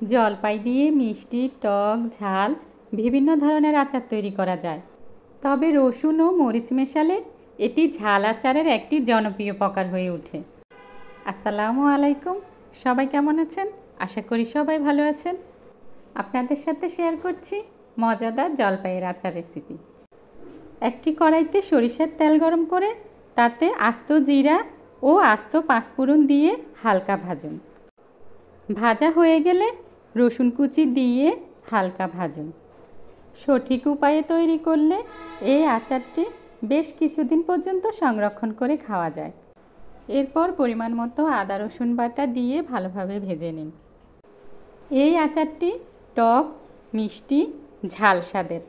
জলপাই দিয়ে মিষ্টি, টক, ঝাল বিভিন্ন ধরনের আচার তৈরি করা যায়। তবে রসুন ও মরিচ মেশালে এটি ঝাল আচারের একটি জনপ্রিয় প্রকার হয়ে ওঠে। আসসালামু আলাইকুম, সবাই কেমন আছেন? আশা করি সবাই ভালো আছেন। আপনাদের সাথে শেয়ার করছি মজাদার জলপাইয়ের আচার রেসিপি। একটি কড়াইতে সরিষার তেল গরম করে তাতে আস্ত জিরা ও আস্ত পাঁচফোড়ন দিয়ে হালকা ভাজুন। ভাজা হয়ে গেলে রসুন কুচি দিয়ে হালকা ভাজুন। সঠিক উপায়ে তৈরি করলে এই আচারটি বেশ কিছুদিন পর্যন্ত সংরক্ষণ করে খাওয়া যায়। এরপর পরিমাণ মতো আদা রসুন বাটা দিয়ে ভালোভাবে ভেজে নিন। এই আচারটি টক, মিষ্টি, ঝাল স্বাদের।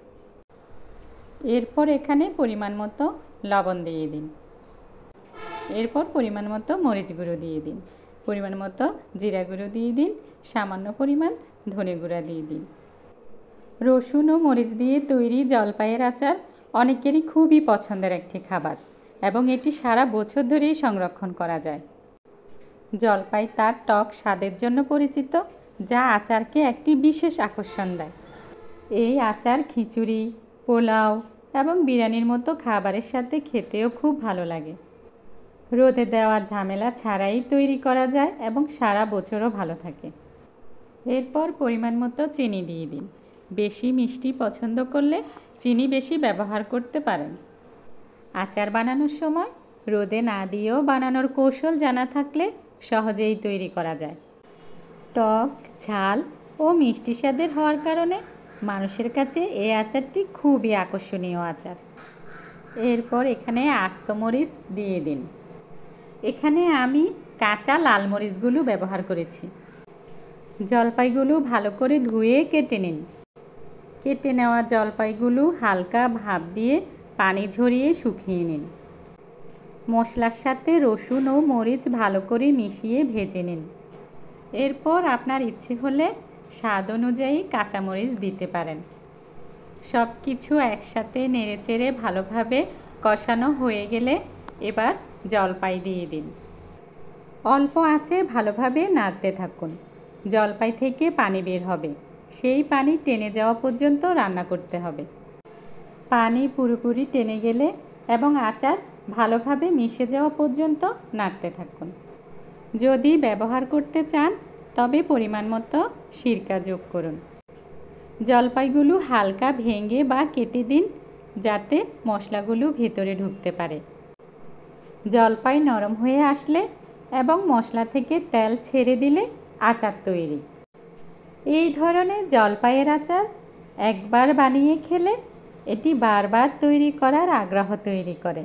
এরপর এখানে পরিমাণ মতো লবণ দিয়ে দিন। এরপর পরিমাণ মতো মরিচ গুঁড়ো দিয়ে দিন, পরিমাণ মতো জিরা গুঁড়ো দিয়ে দিন, সামান্য পরিমাণ ধনে গুঁড়া দিয়ে দিন। রসুন ও মরিচ দিয়ে তৈরি জলপাইয়ের আচার অনেকেরই খুবই পছন্দের একটি খাবার এবং এটি সারা বছর ধরেই সংরক্ষণ করা যায়। জলপাই তার টক স্বাদের জন্য পরিচিত, যা আচারকে একটি বিশেষ আকর্ষণ দেয়। এই আচার খিচুড়ি, পোলাও এবং বিরিয়ানির মতো খাবারের সাথে খেতেও খুব ভালো লাগে। রোদে দেওয়া ঝামেলা ছাড়াই তৈরি করা যায় এবং সারা বছরও ভালো থাকে। এরপর পরিমাণ মতো চিনি দিয়ে দিন। বেশি মিষ্টি পছন্দ করলে চিনি বেশি ব্যবহার করতে পারেন। আচার বানানোর সময় রোদে না দিয়েও বানানোর কৌশল জানা থাকলে সহজেই তৈরি করা যায়। টক, ঝাল ও মিষ্টি স্বাদের হওয়ার কারণে মানুষের কাছে এই আচারটি খুবই আকর্ষণীয় আচার। এরপর এখানে আস্ত মরিচ দিয়ে দিন। এখানে আমি কাঁচা লাল মরিচগুলো ব্যবহার করেছি। জলপাইগুলো ভালো করে ধুয়ে কেটে নিন। কেটে নেওয়া জলপাইগুলো হালকা ভাপ দিয়ে পানি ঝরিয়ে শুকিয়ে নিন। মশলার সাথে রসুন ও মরিচ ভালো করে মিশিয়ে ভেজে নিন। এরপর আপনার ইচ্ছে হলে স্বাদ অনুযায়ী কাঁচামরিচ দিতে পারেন। সব কিছু একসাথে নেড়েচেড়ে ভালোভাবে কষানো হয়ে গেলে এবার জলপাই দিয়ে দিন। অল্প আঁচে ভালোভাবে নাড়তে থাকুন। জলপাই থেকে পানি বের হবে, সেই পানি টেনে যাওয়া পর্যন্ত রান্না করতে হবে। পানি পুরোপুরি টেনে গেলে এবং আচার ভালোভাবে মিশে যাওয়া পর্যন্ত নাড়তে থাকুন। যদি ব্যবহার করতে চান তবে পরিমাণ মতো সিরকা যোগ করুন। জলপাইগুলো হালকা ভেঙে বা কেটে দিন যাতে মশলাগুলো ভেতরে ঢুকতে পারে। জলপাই নরম হয়ে আসলে এবং মশলা থেকে তেল ছেড়ে দিলে আচার তৈরি। এই ধরনের জলপাইয়ের আচার একবার বানিয়ে খেলে এটি বারবার তৈরি করার আগ্রহ তৈরি করে।